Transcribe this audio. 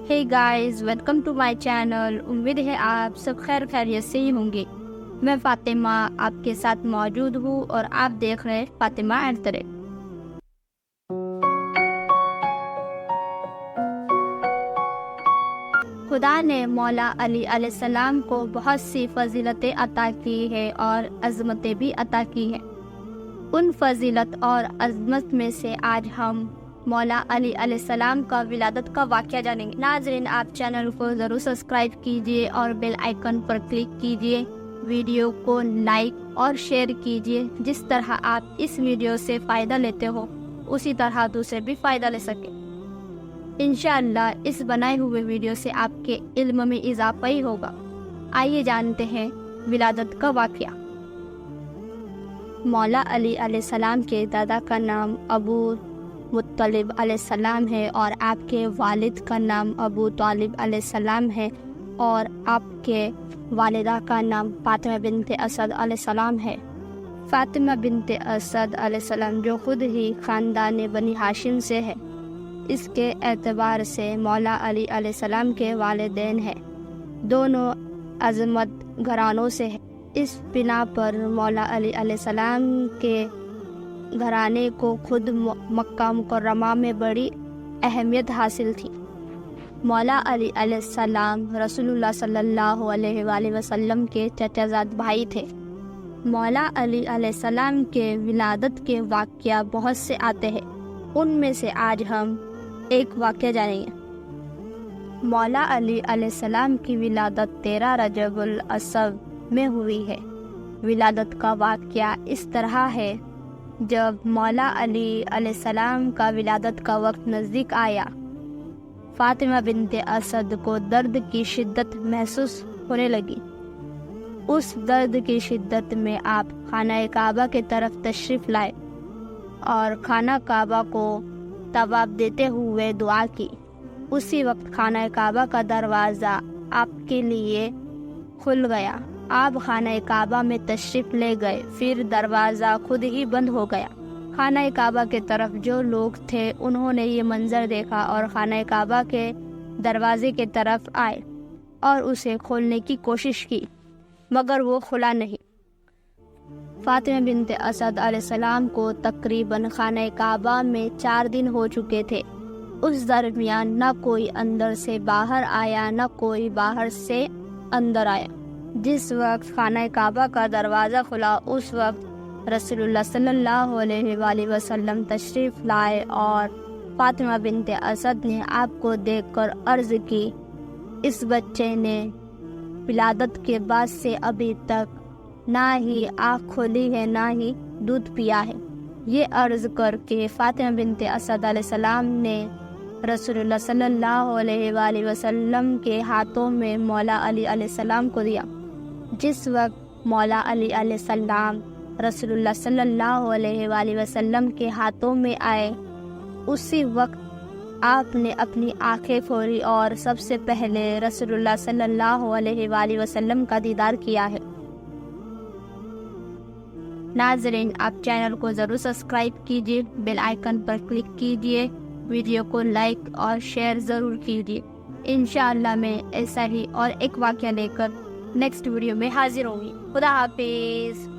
Hey guys, welcome to my channel. उम्मीद है आप सब खैर खैरियत से ही होंगे। मैं फातिमा आपके साथ मौजूद हूँ और आप देख रहे हैं फातिमा एंड तरे। खुदा ने मौला अली अलैहिस्सलाम को बहुत सी फजीलतें अता की है और अज़मतें भी अता की हैं। उन फजीलत और अज़मत में से आज हम मौला अली अलैहिस्सलाम का विलादत का वाक़या जानेंगे। नाज़रीन, आप चैनल को ज़रूर सब्सक्राइब कीजिए और बेल आइकन पर क्लिक कीजिए। वीडियो को लाइक और शेयर कीजिए। जिस तरह आप इस वीडियो से फ़ायदा लेते हो उसी तरह दूसरे भी फ़ायदा ले सकें। इंशाअल्लाह इस बनाए हुए वीडियो से आपके इल्म में इजाफा ही होगा। आइए जानते हैं विलादत का वाक़या। मौला अली अलैहिस्सलाम के दादा का नाम अबू मुत्तलिब अलैहिस्सलाम है और आपके वालिद का नाम अबू तालिब अलैहिस्सलाम है और आपके वालिदा का नाम फातिमा बिनते असद अलैहिस्सलाम है। फातिमा बिनते असद अलैहिस्सलाम जो खुद ही ख़ानदान बनी हाशिम से है, इसके एतबार से मौला अली अलैहिस्सलाम के वालिदैन हैं। दोनों अज़मत घरानों से है। इस बिना पर मौला अली अलैहिस्सलाम के घराने को खुद मक्का मुकर्रमा में बड़ी अहमियत हासिल थी। मौला अली अलैहिस्सलाम रसूलुल्लाह सल्लल्लाहु अलैहि वसल्लम के चचाजाद भाई थे। मौला अली अलैहिस्सलाम के विलादत के वाक़या बहुत से आते हैं, उनमें से आज हम एक वाक़या जानेंगे। मौला अली अलैहिस्सलाम की विलादत 13 रजबुल अव्वल में हुई है। विलादत का वाक़या इस तरह है, जब मौला अली अलैहिस्सलाम का विलादत का वक्त नज़दीक आया, फातिमा बिनते असद को दर्द की शिद्दत महसूस होने लगी। उस दर्द की शिद्दत में आप खाना काबा के तरफ तशरीफ़ लाए और खाना काबा को तवाब देते हुए दुआ की। उसी वक्त खाना काबा का दरवाज़ा आपके लिए खुल गया। आप खाना काबा में तशरीफ़ ले गए, फिर दरवाज़ा खुद ही बंद हो गया। खाना काबा के तरफ जो लोग थे उन्होंने ये मंज़र देखा और खाना काबा के दरवाज़े के तरफ आए और उसे खोलने की कोशिश की, मगर वो खुला नहीं। फातिमा बिनते असद अलैहिस्सलाम को तकरीबन खाना काबा में 4 दिन हो चुके थे। उस दरमियान न कोई अंदर से बाहर आया, न कोई बाहर से अंदर आया। जिस वक्त खाना काबा का दरवाज़ा खुला, उस वक्त रसूलुल्लाह सल्लल्लाहु अलैहि वसल्लम तशरीफ़ लाए और फातिमा बिनते असद ने आपको देखकर अर्ज़ की, इस बच्चे ने विलादत के बाद से अभी तक ना ही आँख खोली है ना ही दूध पिया है। ये अर्ज़ करके फातिमा बिनते असद अलैहिस्सलाम ने रसूलुल्लाह सल्लल्लाहु अलैहि वसल्लम के हाथों में मौला अली अलैहिस्सलाम को दिया। जिस वक्त मौला अली अलैहिस्सलाम रसूलुल्लाह सल्लल्लाहु अलैहि वसल्लम के हाथों में आए, उसी वक्त आपने अपनी आंखें खोली और सबसे पहले रसूलुल्लाह सल्लल्लाहु अलैहि वसल्लम का दीदार किया है। नाज़रीन, आप चैनल को ज़रूर सब्सक्राइब कीजिए, बेल आइकन पर क्लिक कीजिए, वीडियो को लाइक और शेयर ज़रूर कीजिए। इंशाअल्लाह मैं ऐसा ही और एक वाक़या लेकर नेक्स्ट वीडियो में हाजिर होंगी। खुदा हाफिज़।